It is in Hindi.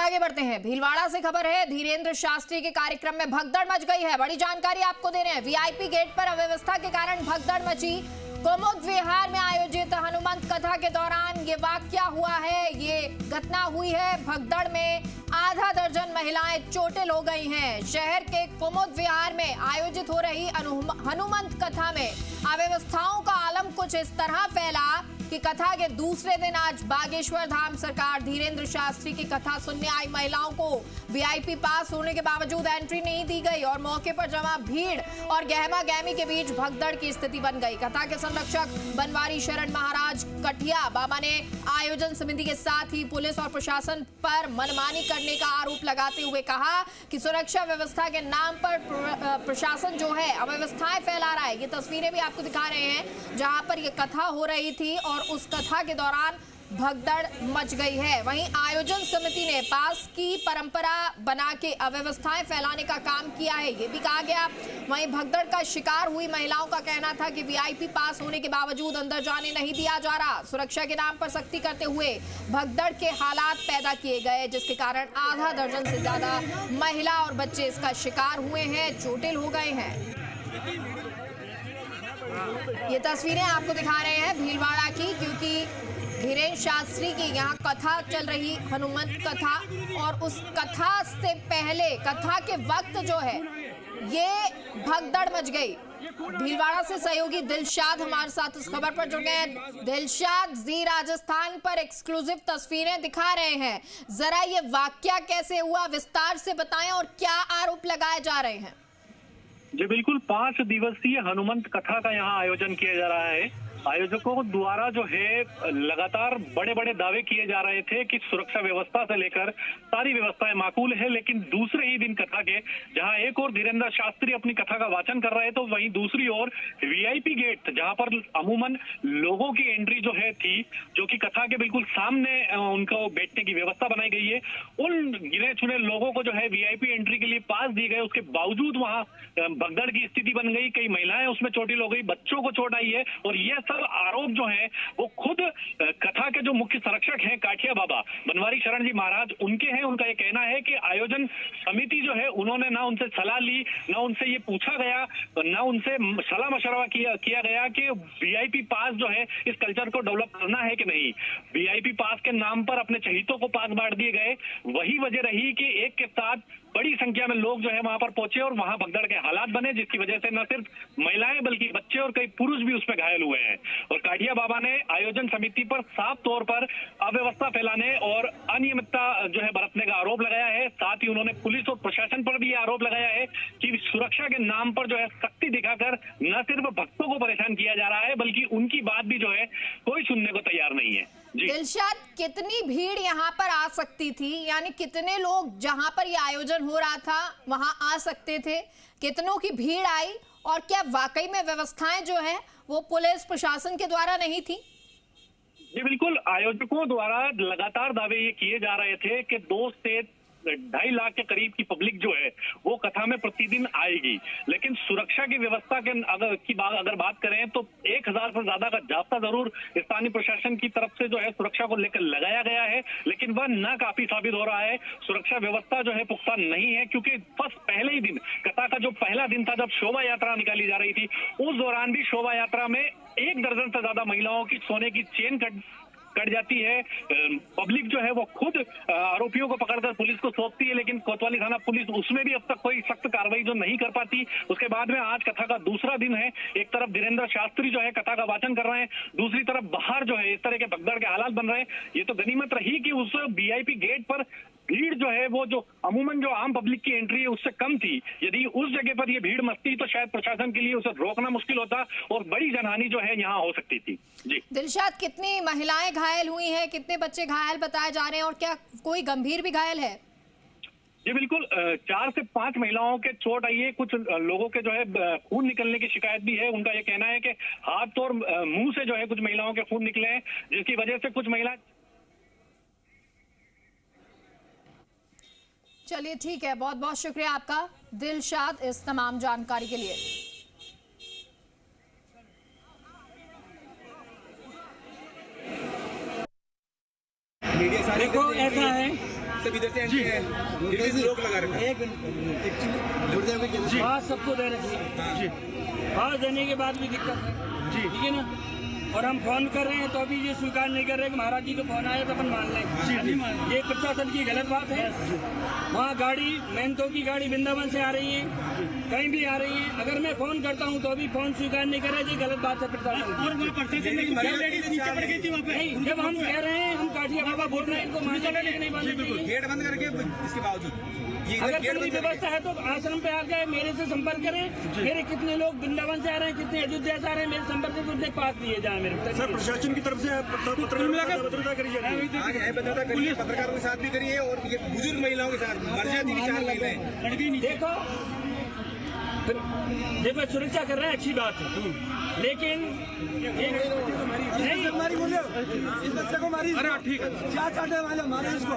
आगे बढ़ते हैं। भीलवाड़ा से खबर है, धीरेन्द्र शास्त्री के कार्यक्रम में भगदड़ मच गई है। बड़ी जानकारी आपको दे रहे हैं। वीआईपी गेट पर अव्यवस्था के कारण भगदड़ मची। कुमुद विहार में आयोजित हनुमंत कथा के दौरान ये वाकया हुआ है, ये घटना हुई है। भगदड़ में आधा दर्जन महिलाएं चोटिल हो गई हैं। शहर के कुमुद विहार में आयोजित हो रही हनुमंत कथा में अव्यवस्थाओं का आलम कुछ इस तरह फैला कि कथा के दूसरे दिन आज बागेश्वर धाम सरकार धीरेन्द्र शास्त्री की कथा सुनने आई महिलाओं को वीआईपी पास होने के बावजूद एंट्री नहीं दी गई और मौके पर जमा भीड़ और गहमा गहमी के बीच भगदड़ की स्थिति बन गई। कथा के संरक्षक बनवारी शरण महाराज कठिया बाबा ने आयोजन समिति के साथ ही पुलिस और प्रशासन पर मनमानी करने का आरोप लगाते हुए कहा कि सुरक्षा व्यवस्था के नाम पर प्रशासन जो है अव्यवस्थाएं फैला रहा है। ये तस्वीरें भी आपको दिखा रहे हैं जहां पर ये कथा हो रही थी और उस कथा के दौरान भगदड़ मच गई है। वहीं आयोजन समिति ने पास की परंपरा बना के अव्यवस्थाएं फैलाने का काम किया है, ये भी कहा गया। वहीं भगदड़ का शिकार हुई महिलाओं का कहना था कि वीआईपी पास होने के बावजूद अंदर जाने नहीं दिया जा रहा। सुरक्षा के नाम पर सख्ती करते हुए भगदड़ के हालात पैदा किए गए, जिसके कारण आधा दर्जन से ज्यादा महिला और बच्चे इसका शिकार हुए हैं, चोटिल हो गए हैं। ये तस्वीरें आपको दिखा रहे हैं भीलवाड़ा की, क्योंकि धीरेन्द्र शास्त्री की यहाँ कथा चल रही, हनुमंत कथा, और उस कथा से पहले कथा के वक्त जो है ये भगदड़ मच गई। भीलवाड़ा से सहयोगी दिलशाद हमारे साथ इस खबर पर जुड़ गए हैं। दिलशाद, जी राजस्थान पर एक्सक्लूसिव तस्वीरें दिखा रहे हैं, जरा ये वाकया कैसे हुआ विस्तार से बताएं और क्या आरोप लगाए जा रहे हैं। जी बिल्कुल, 5 दिवसीय हनुमंत कथा का यहाँ आयोजन किया जा रहा है। आयोजकों द्वारा जो है लगातार बड़े बड़े दावे किए जा रहे थे कि सुरक्षा व्यवस्था से लेकर सारी व्यवस्थाएं माकूल है, लेकिन दूसरे ही दिन कथा के जहां एक और धीरेन्द्र शास्त्री अपनी कथा का वाचन कर रहे, तो वहीं दूसरी ओर वीआईपी गेट जहां पर अमूमन लोगों की एंट्री जो है थी, जो कि कथा के बिल्कुल सामने उनको बैठने की व्यवस्था बनाई गई है, उन गिने चुने लोगों को जो है वीआईपी एंट्री के लिए पास दिए गए, उसके बावजूद वहां भगदड़ की स्थिति बन गई। कई महिलाएं उसमें चोटिल हो गई, बच्चों को चोट आई है। और यह आरोप जो है वो खुद कथा के जो मुख्य संरक्षक हैं काठिया बाबा बनवारी शरण जी महाराज, उनके हैं। उनका ये कहना है कि आयोजन समिति जो है उन्होंने ना उनसे सलाह ली, ना उनसे ये पूछा गया, ना उनसे सलाह मशवरा किया गया कि वीआईपी पास जो है इस कल्चर को डेवलप करना है कि नहीं। वीआईपी पास के नाम पर अपने चहीतों को पास बांट दिए गए। वही वजह रही कि एक के साथ बड़ी संख्या में लोग जो है वहां पर पहुंचे और वहां भगदड़ के हालात बने, जिसकी वजह से न सिर्फ महिलाएं बल्कि बच्चे और कई पुरुष भी उसमें घायल हुए हैं। और काठिया बाबा ने आयोजन समिति पर साफ तौर पर अव्यवस्था फैलाने और अनियमितता जो है बरतने का आरोप लगाया है। साथ ही उन्होंने पुलिस और प्रशासन पर भी आरोप लगाया है कि सुरक्षा के नाम पर जो है सख्ती दिखाकर न सिर्फ भक्तों को परेशान किया जा रहा है, बल्कि उनकी बात भी जो है कोई सुनने को तैयार नहीं है। दिलशाद, कितनी भीड़ यहाँ पर आ सकती थी, यानी कितने लोग जहाँ पर ये आयोजन हो रहा था वहां आ सकते थे, कितनों की भीड़ आई, और क्या वाकई में व्यवस्थाएं जो है वो पुलिस प्रशासन के द्वारा नहीं थी? जी बिल्कुल, आयोजकों द्वारा लगातार दावे ये किए जा रहे थे कि 2 से 2.5 लाख के करीब की पब्लिक जो है वो कथा में प्रतिदिन आएगी, लेकिन सुरक्षा की व्यवस्था के अगर बात करें तो 1000 से ज्यादा का जाब्ता जरूर स्थानीय प्रशासन की तरफ से जो है सुरक्षा को लेकर लगाया गया है, लेकिन वह न काफी साबित हो रहा है। सुरक्षा व्यवस्था जो है पुख्ता नहीं है, क्योंकि बस पहले ही दिन कथा का जो पहला दिन था जब शोभा यात्रा निकाली जा रही थी, उस दौरान भी शोभा यात्रा में 1 दर्जन से ज्यादा महिलाओं की सोने की चेन कट जाती है। पब्लिक जो है वो खुद आरोपियों को पकड़कर पुलिस को सौंपती है, लेकिन कोतवाली थाना पुलिस उसमें भी अब तक कोई सख्त कार्रवाई जो नहीं कर पाती। उसके बाद में आज कथा का दूसरा दिन है, एक तरफ धीरेन्द्र शास्त्री जो है कथा का वाचन कर रहे हैं, दूसरी तरफ बाहर जो है इस तरह के भगदड़ के हालात बन रहे हैं। ये तो गनीमत रही कि उस वीआईपी गेट पर भीड़ जो है वो जो अमूमन जो आम पब्लिक की एंट्री है उससे कम थी। यदि उस जगह पर ये भीड़ मचती तो शायद प्रशासन के लिए उसे रोकना मुश्किल होता और बड़ी जनहानि जो है यहाँ हो सकती थी। जी दिलशाद, कितनी महिलाएं घायल हुई हैं, कितने बच्चे घायल बताए जा रहे हैं, और क्या कोई गंभीर भी घायल है? जी बिल्कुल, 4 से 5 महिलाओं के चोट आई है। कुछ लोगों के जो है खून निकलने की शिकायत भी है। उनका ये कहना है कि हाथ और मुंह से जो है कुछ महिलाओं के खून निकले हैं, जिसकी वजह से कुछ महिला। चलिए ठीक है, बहुत बहुत शुक्रिया आपका दिलशाद इस तमाम जानकारी के लिए। देखो ऐसा है भी देते हैं, फिर भी रोक लगा रखा है। पास सबको दे रखी है जी। पास देने के बाद भी दिक्कत है जी, ठीक है ना। और हम फोन कर रहे हैं तो अभी ये स्वीकार नहीं कर रहे कि महाराज जी को फोन आया तो अपन मान लें। ये प्रशासन की गलत बात है। वहाँ गाड़ी मेहनतों की गाड़ी वृंदावन से आ रही है, कहीं भी आ रही है, अगर मैं फोन करता हूँ तो अभी फोन स्वीकार नहीं कर रहे, ये गलत बात है प्रशासन। नहीं, जब हम कह रहे हैं हम काठिया बाबा बोल रहे हैं इनको मानना चाहिए नहीं मानना चाहिए। गेट बंद करके इसके बावजूद अगर कोई व्यवस्था है तो आश्रम पे आ जाए, मेरे से संपर्क करें। मेरे कितने लोग वृंदावन से आ रहे हैं, कितने अयोध्या से आ रहे हैं, मेरे संपर्क से कुछ पास दिए जाए मेरे सर। प्रशासन की तरफ से भद्रता करिए, पत्रकारों के साथ भी करिए और ये बुजुर्ग महिलाओं के साथ मर जाती है 4 महिलाएं। देखो सुरक्षा कर रहे हैं, अच्छी बात है, लेकिन नहीं मारी बोले इस बच्चे को मारी। अरे ठीक है, क्या चाहते हैं मारे इसको।